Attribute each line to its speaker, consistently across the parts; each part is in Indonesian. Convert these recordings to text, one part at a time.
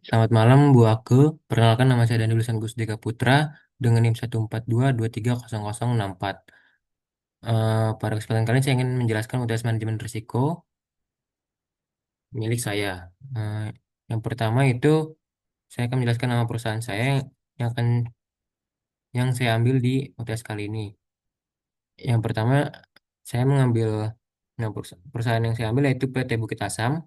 Speaker 1: Selamat malam Bu Ake. Perkenalkan nama saya Dani Lusan Gusdika Putra dengan NIM 142230064. Pada kesempatan kali ini saya ingin menjelaskan UTS manajemen risiko milik saya. Eh, yang pertama itu saya akan menjelaskan nama perusahaan saya yang akan yang saya ambil di UTS kali ini. Yang pertama saya mengambil perusahaan yang saya ambil yaitu PT Bukit Asam.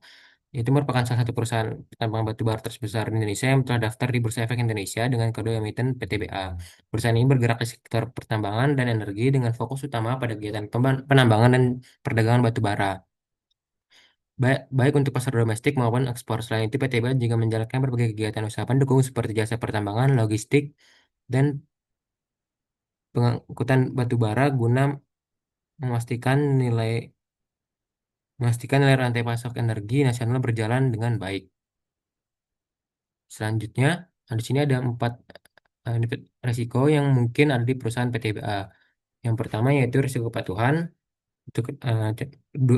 Speaker 1: Itu merupakan salah satu perusahaan tambang batu bara terbesar di Indonesia yang telah daftar di Bursa Efek Indonesia dengan kode emiten PTBA. Perusahaan ini bergerak di sektor pertambangan dan energi dengan fokus utama pada kegiatan penambangan dan perdagangan batu bara. Baik untuk pasar domestik maupun ekspor. Selain itu, PTBA juga menjalankan berbagai kegiatan usaha pendukung seperti jasa pertambangan, logistik, dan pengangkutan batu bara guna memastikan nilai memastikan nilai rantai pasok energi nasional berjalan dengan baik. Selanjutnya, di sini ada empat risiko yang mungkin ada di perusahaan PTBA. Yang pertama yaitu risiko kepatuhan. Itu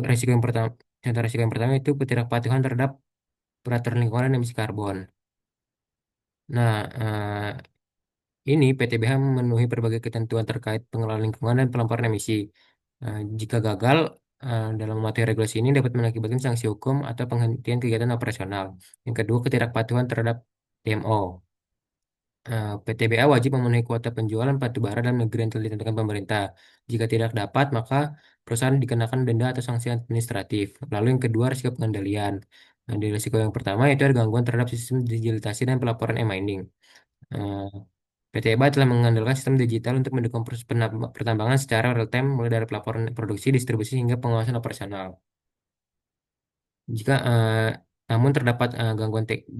Speaker 1: risiko yang pertama, contoh risiko yang pertama itu ketidakpatuhan terhadap peraturan lingkungan dan emisi karbon. Nah, ini PTBH memenuhi berbagai ketentuan terkait pengelolaan lingkungan dan pelaporan emisi. Jika gagal dalam mematuhi regulasi ini dapat mengakibatkan sanksi hukum atau penghentian kegiatan operasional. Yang kedua, ketidakpatuhan terhadap DMO. PTBA wajib memenuhi kuota penjualan batu bara dalam negeri yang telah ditentukan pemerintah. Jika tidak dapat, maka perusahaan dikenakan denda atau sanksi administratif. Lalu yang kedua, risiko pengendalian. Nah, di risiko yang pertama itu ada gangguan terhadap sistem digitalisasi dan pelaporan e-mining. Eh, PTBA telah mengandalkan sistem digital untuk mendukung proses pertambangan secara real time mulai dari pelaporan produksi, distribusi hingga pengawasan operasional. Jika namun terdapat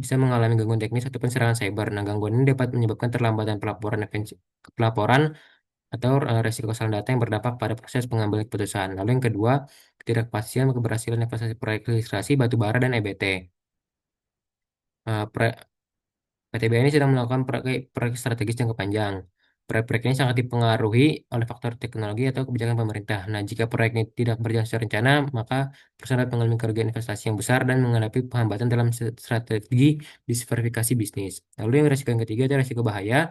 Speaker 1: bisa mengalami gangguan teknis ataupun serangan cyber. Nah, gangguan ini dapat menyebabkan terlambatan pelaporan atau resiko kesalahan data yang berdampak pada proses pengambilan keputusan. Lalu yang kedua, ketidakpastian keberhasilan investasi proyek registrasi batu bara dan EBT. PTBA ini sedang melakukan proyek strategis jangka panjang. Proyek-proyek ini sangat dipengaruhi oleh faktor teknologi atau kebijakan pemerintah. Nah, jika proyek ini tidak berjalan secara rencana, maka perusahaan dapat mengalami kerugian investasi yang besar dan menghadapi hambatan dalam strategi diversifikasi bisnis. Lalu yang resiko yang ketiga itu resiko bahaya.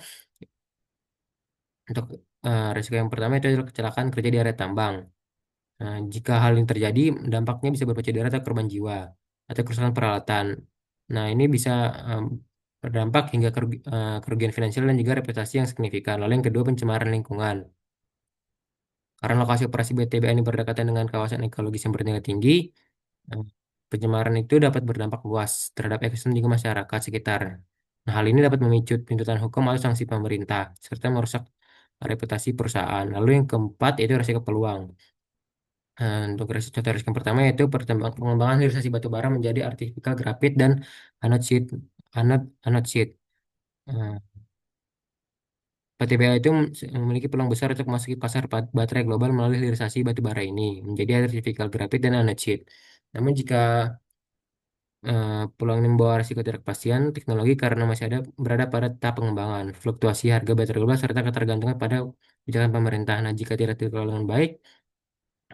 Speaker 1: Untuk resiko yang pertama itu adalah kecelakaan kerja di area tambang. Nah, jika hal ini terjadi, dampaknya bisa berupa cedera atau korban jiwa atau kerusakan peralatan. Nah, ini bisa em, berdampak hingga kerugian finansial dan juga reputasi yang signifikan. Lalu yang kedua, pencemaran lingkungan. Karena lokasi operasi BTBA ini berdekatan dengan kawasan ekologis yang bernilai tinggi, em, pencemaran itu dapat berdampak luas terhadap ekosistem juga masyarakat sekitar. Nah, hal ini dapat memicu tuntutan hukum atau sanksi pemerintah, serta merusak reputasi perusahaan. Lalu yang keempat, itu risiko peluang. Untuk contoh risiko yang pertama yaitu pengembangan hilirisasi batu bara menjadi artificial grafit dan anoxide anoxide. Eh, PTBA itu memiliki peluang besar untuk memasuki pasar baterai global melalui hilirisasi batu bara ini menjadi artificial grafit dan anoxide. Namun jika peluang ini membawa risiko ketidakpastian teknologi karena masih berada pada tahap pengembangan, fluktuasi harga baterai global serta ketergantungan pada kebijakan pemerintah. Nah, jika tidak dikelola dengan baik,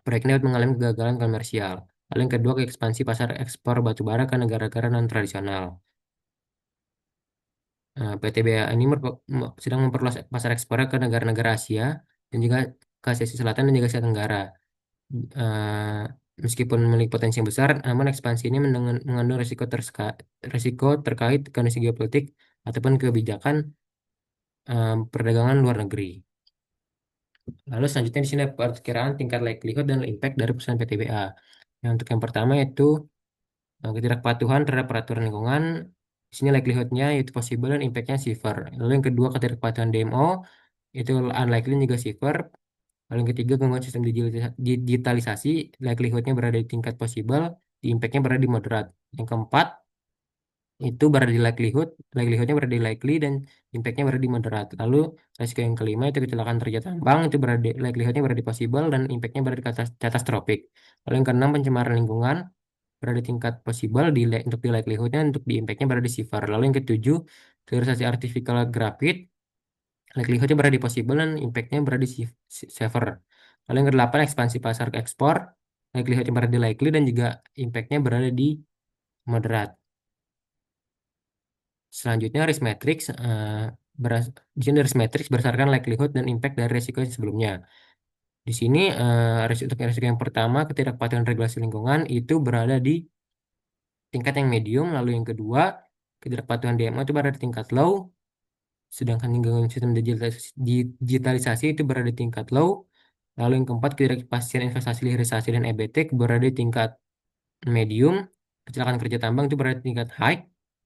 Speaker 1: proyek ini dapat mengalami kegagalan komersial. Lalu yang kedua, ekspansi pasar ekspor batu bara ke negara-negara non-tradisional. PTBA ini sedang memperluas pasar ekspornya ke negara-negara Asia dan juga ke Asia Selatan dan juga Asia Tenggara. Eh, Meskipun memiliki potensi yang besar, namun ekspansi ini mengandung risiko terkait kondisi geopolitik ataupun kebijakan perdagangan luar negeri. Lalu selanjutnya di sini ada perkiraan tingkat likelihood dan impact dari perusahaan PTBA. Yang untuk yang pertama yaitu ketidakpatuhan terhadap peraturan lingkungan. Di sini likelihoodnya yaitu possible dan impactnya severe. Lalu yang kedua ketidakpatuhan DMO itu unlikely dan juga severe. Lalu yang ketiga gangguan sistem digitalisasi likelihoodnya berada di tingkat possible, di impactnya berada di moderate. Yang keempat itu berada di likelihoodnya berada di likely dan impactnya berada di moderate. Lalu resiko yang kelima itu kecelakaan kerja tambang itu likelihoodnya berada di possible dan impactnya berada di catastrophic. Lalu yang keenam pencemaran lingkungan berada di tingkat possible untuk di likelihoodnya untuk di impactnya berada di severe. Lalu yang ketujuh hilirisasi artificial graphite likelihoodnya berada di possible dan impactnya berada di severe. Lalu yang kedelapan ekspansi pasar ke ekspor likelihoodnya berada di likely dan juga impactnya berada di moderate. Selanjutnya risk matrix, di sini risk matrix berdasarkan likelihood dan impact dari risiko yang sebelumnya. Di sini untuk risiko yang pertama, ketidakpatuhan regulasi lingkungan itu berada di tingkat yang medium, lalu yang kedua, ketidakpatuhan DMO itu berada di tingkat low, sedangkan lingkungan sistem digitalisasi itu berada di tingkat low, lalu yang keempat, ketidakpastian investasi hilirisasi dan EBT berada di tingkat medium, kecelakaan kerja tambang itu berada di tingkat high,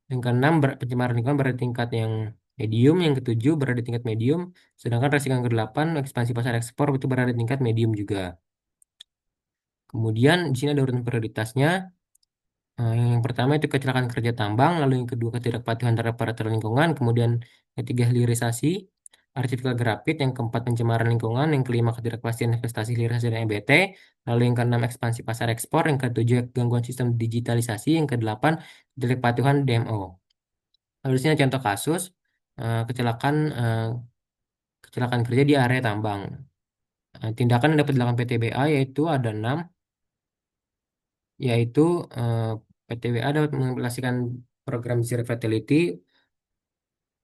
Speaker 1: yang keenam, pencemaran lingkungan berada di tingkat yang medium, yang ketujuh berada di tingkat medium, sedangkan resiko yang kedelapan, ekspansi pasar ekspor itu berada di tingkat medium juga. Kemudian di sini ada urutan prioritasnya. Yang pertama itu kecelakaan kerja tambang, lalu yang kedua ketidakpatuhan terhadap peraturan lingkungan, kemudian ketiga hilirisasi, artificial grafit, yang keempat pencemaran lingkungan, yang kelima ketidakpastian investasi hilirisasi dan EBT, lalu yang keenam ekspansi pasar ekspor, yang ketujuh gangguan sistem digitalisasi, yang kedelapan ketidakpatuhan DMO. Lalu di sini ada contoh kasus eh, kecelakaan kerja di area tambang. Tindakan yang dapat dilakukan PTBA yaitu ada 6, yaitu eh, PTBA dapat mengimplementasikan program Zero Fatality.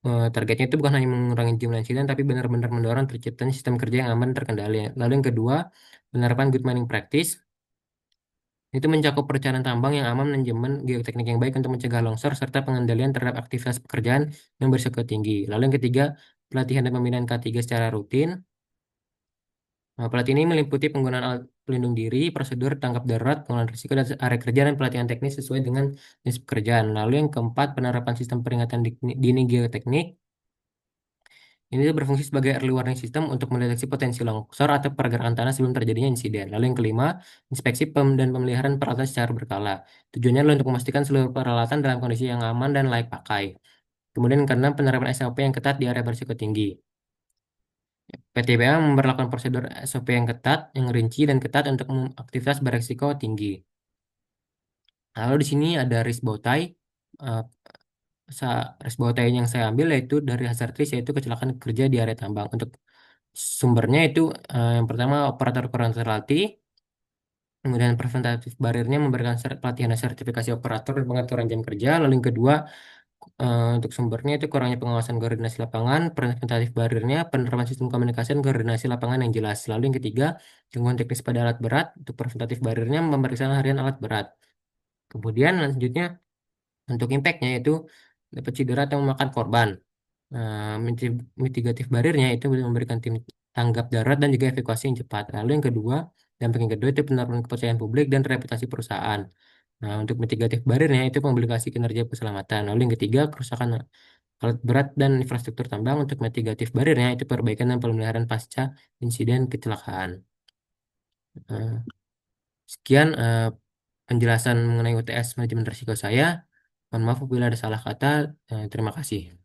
Speaker 1: Targetnya itu bukan hanya mengurangi jumlah insiden, tapi benar-benar mendorong terciptanya sistem kerja yang aman terkendali. Lalu yang kedua, penerapan good mining practice itu mencakup perencanaan tambang yang aman, manajemen geoteknik yang baik untuk mencegah longsor, serta pengendalian terhadap aktivitas pekerjaan yang berisiko tinggi. Lalu yang ketiga, pelatihan dan pembinaan K3 secara rutin. Pelatihan ini meliputi penggunaan alat pelindung diri, prosedur tangkap darurat, pengelolaan risiko dan area kerja, dan pelatihan teknis sesuai dengan jenis pekerjaan. Lalu yang keempat, penerapan sistem peringatan dini geoteknik. Ini berfungsi sebagai early warning system untuk mendeteksi potensi longsor atau pergerakan tanah sebelum terjadinya insiden. Lalu yang kelima, inspeksi dan pemeliharaan peralatan secara berkala. Tujuannya adalah untuk memastikan seluruh peralatan dalam kondisi yang aman dan layak pakai. Kemudian yang keenam, penerapan SOP yang ketat di area berisiko tinggi. PTBA memperlakukan prosedur SOP yang ketat, yang rinci dan ketat untuk aktivitas berisiko tinggi. Lalu di sini ada risk bow tie. Eh, Risk bow tie yang saya ambil yaitu dari hazard risk, yaitu kecelakaan kerja di area tambang. Untuk sumbernya itu yang pertama operator kurang terlatih, kemudian preventatif barirnya memberikan pelatihan dan sertifikasi operator dan pengaturan jam kerja. Lalu yang kedua, untuk sumbernya itu kurangnya pengawasan koordinasi lapangan, preventatif barirnya penerapan sistem komunikasi dan koordinasi lapangan yang jelas. Lalu yang ketiga, gangguan teknis pada alat berat, untuk preventatif barirnya pemeriksaan harian alat berat. Kemudian selanjutnya untuk impactnya itu dapat cedera atau memakan korban. Mitigatif barirnya itu memberikan tim tanggap darurat dan juga evakuasi yang cepat. Lalu yang kedua, dampak yang kedua itu penurunan kepercayaan publik dan reputasi perusahaan. Nah, untuk mitigatif barirnya itu komplikasi kinerja keselamatan. Lalu yang ketiga, kerusakan alat berat dan infrastruktur tambang. Untuk mitigatif barirnya itu perbaikan dan pemeliharaan pasca insiden kecelakaan. Nah, sekian penjelasan mengenai UTS manajemen risiko saya. Mohon maaf apabila ada salah kata. Terima kasih.